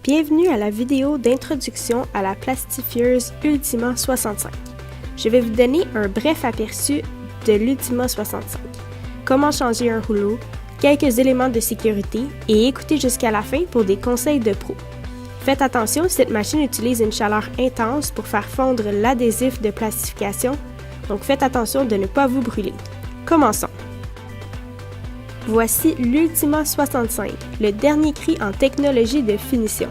Bienvenue à la vidéo d'introduction à la plastifieuse Ultima 65. Je vais vous donner un bref aperçu de l'Ultima 65, comment changer un rouleau, quelques éléments de sécurité et écoutez jusqu'à la fin pour des conseils de pro. Faites attention, cette machine utilise une chaleur intense pour faire fondre l'adhésif de plastification, donc faites attention de ne pas vous brûler. Commençons. Voici l'Ultima 65, le dernier cri en technologie de finition.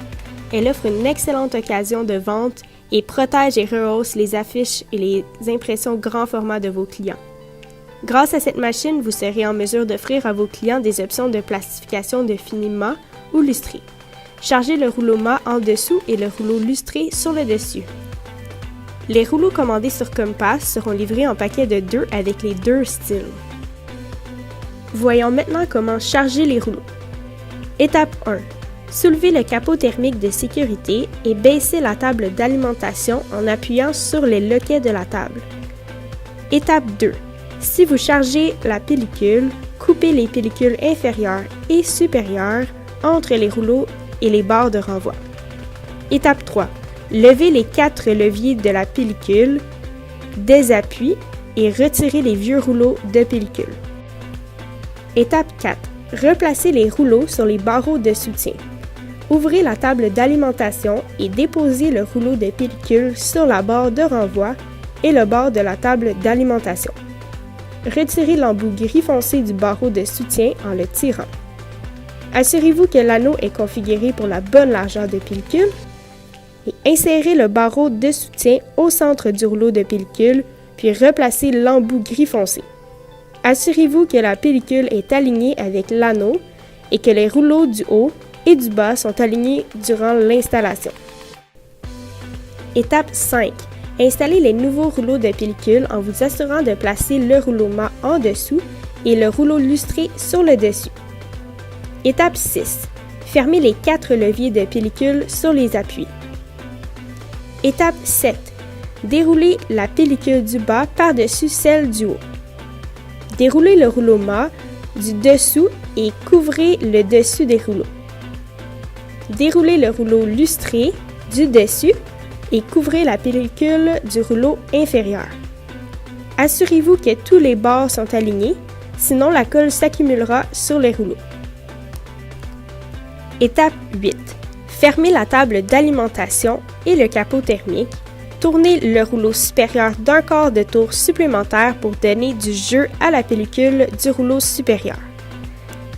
Elle offre une excellente occasion de vente et protège et rehausse les affiches et les impressions grand format de vos clients. Grâce à cette machine, vous serez en mesure d'offrir à vos clients des options de plastification de fini mat ou lustré. Chargez le rouleau mat en dessous et le rouleau lustré sur le dessus. Les rouleaux commandés sur Compass seront livrés en paquets de 2 avec les 2 styles. Voyons maintenant comment charger les rouleaux. Étape 1. Soulevez le capot thermique de sécurité et baissez la table d'alimentation en appuyant sur les loquets de la table. Étape 2. Si vous chargez la pellicule, coupez les pellicules inférieures et supérieures entre les rouleaux et les barres de renvoi. Étape 3. Levez les 4 leviers de la pellicule, désappuie et retirez les vieux rouleaux de pellicule. Étape 4. Replacez les rouleaux sur les barreaux de soutien. Ouvrez la table d'alimentation et déposez le rouleau de pellicule sur la barre de renvoi et le bord de la table d'alimentation. Retirez l'embout gris foncé du barreau de soutien en le tirant. Assurez-vous que l'anneau est configuré pour la bonne largeur de pellicule et insérez le barreau de soutien au centre du rouleau de pellicule, puis replacez l'embout gris foncé. Assurez-vous que la pellicule est alignée avec l'anneau et que les rouleaux du haut et du bas sont alignés durant l'installation. Étape 5. Installez les nouveaux rouleaux de pellicule en vous assurant de placer le rouleau mat en dessous et le rouleau lustré sur le dessus. Étape 6. Fermez les 4 leviers de pellicule sur les appuis. Étape 7. Déroulez la pellicule du bas par-dessus celle du haut. Déroulez le rouleau mat du dessous et couvrez le dessus des rouleaux. Déroulez le rouleau lustré du dessus et couvrez la pellicule du rouleau inférieur. Assurez-vous que tous les bords sont alignés, sinon la colle s'accumulera sur les rouleaux. Étape 8. Fermez la table d'alimentation et le capot thermique. Tournez le rouleau supérieur d'un quart de tour supplémentaire pour donner du jeu à la pellicule du rouleau supérieur.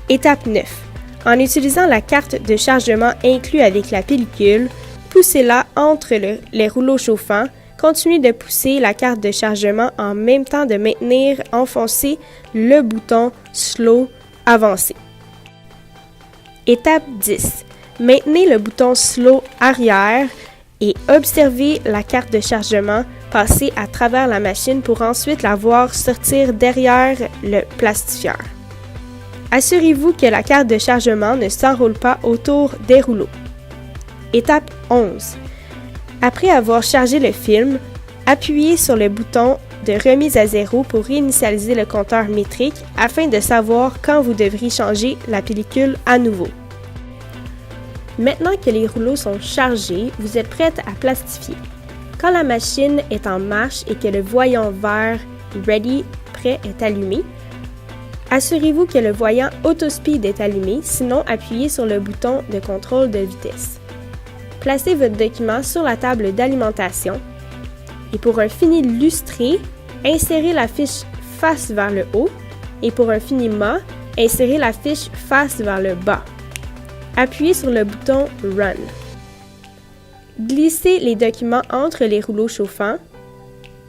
Étape 9. En utilisant la carte de chargement inclue avec la pellicule, poussez-la entre les rouleaux chauffants. Continuez de pousser la carte de chargement en même temps de maintenir enfoncé le bouton Slow avancé. Étape 10. Maintenez le bouton Slow arrière et observez la carte de chargement passer à travers la machine pour ensuite la voir sortir derrière le plastifieur. Assurez-vous que la carte de chargement ne s'enroule pas autour des rouleaux. Étape 11. Après avoir chargé le film, appuyez sur le bouton de remise à zéro pour réinitialiser le compteur métrique afin de savoir quand vous devrez changer la pellicule à nouveau. Maintenant que les rouleaux sont chargés, vous êtes prête à plastifier. Quand la machine est en marche et que le voyant vert « Ready » prêt est allumé, assurez-vous que le voyant Autospeed est allumé, sinon appuyez sur le bouton de contrôle de vitesse. Placez votre document sur la table d'alimentation et pour un fini lustré, insérez la fiche face vers le haut et pour un fini mat, insérez la fiche face vers le bas. Appuyez sur le bouton Run. Glissez les documents entre les rouleaux chauffants.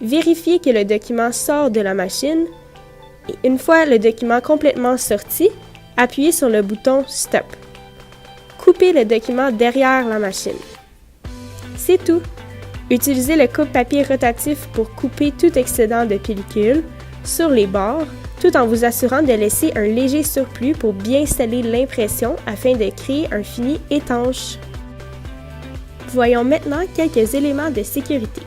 Vérifiez que le document sort de la machine. Et une fois le document complètement sorti, appuyez sur le bouton Stop. Coupez le document derrière la machine. C'est tout. Utilisez le coupe-papier rotatif pour couper tout excédent de pellicule sur les bords, tout en vous assurant de laisser un léger surplus pour bien sceller l'impression afin de créer un fini étanche. Voyons maintenant quelques éléments de sécurité.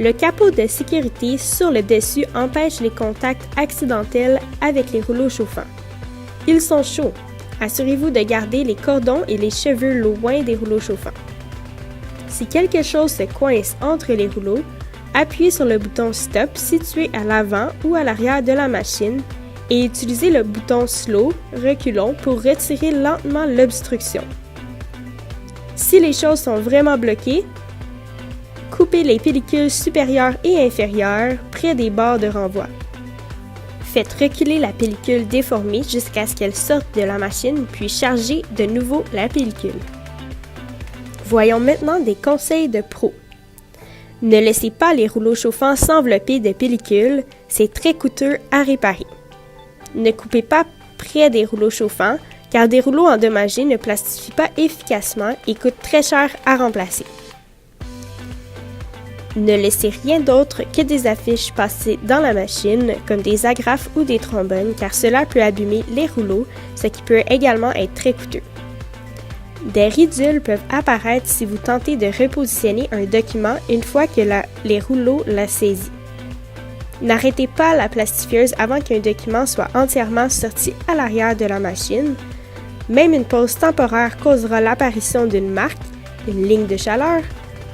Le capot de sécurité sur le dessus empêche les contacts accidentels avec les rouleaux chauffants. Ils sont chauds, assurez-vous de garder les cordons et les cheveux loin des rouleaux chauffants. Si quelque chose se coince entre les rouleaux, appuyez sur le bouton Stop situé à l'avant ou à l'arrière de la machine et utilisez le bouton Slow, reculons, pour retirer lentement l'obstruction. Si les choses sont vraiment bloquées, coupez les pellicules supérieures et inférieures près des barres de renvoi. Faites reculer la pellicule déformée jusqu'à ce qu'elle sorte de la machine, puis chargez de nouveau la pellicule. Voyons maintenant des conseils de pro. Ne laissez pas les rouleaux chauffants s'envelopper de pellicule, c'est très coûteux à réparer. Ne coupez pas près des rouleaux chauffants, car des rouleaux endommagés ne plastifient pas efficacement et coûtent très cher à remplacer. Ne laissez rien d'autre que des affiches passées dans la machine, comme des agrafes ou des trombones, car cela peut abîmer les rouleaux, ce qui peut également être très coûteux. Des ridules peuvent apparaître si vous tentez de repositionner un document une fois que les rouleaux l'ont saisi. N'arrêtez pas la plastifieuse avant qu'un document soit entièrement sorti à l'arrière de la machine. Même une pause temporaire causera l'apparition d'une marque, une ligne de chaleur,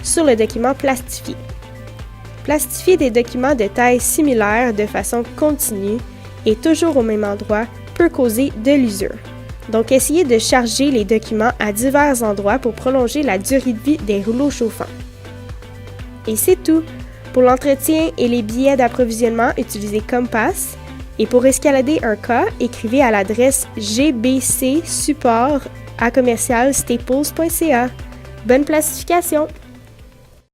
sur le document plastifié. Plastifier des documents de taille similaire de façon continue et toujours au même endroit peut causer de l'usure. Donc, essayez de charger les documents à divers endroits pour prolonger la durée de vie des rouleaux chauffants. Et c'est tout! Pour l'entretien et les billets d'approvisionnement, utilisez Compass. Et pour escalader un cas, écrivez à l'adresse gbcsupport@staples.ca. Bonne plastification!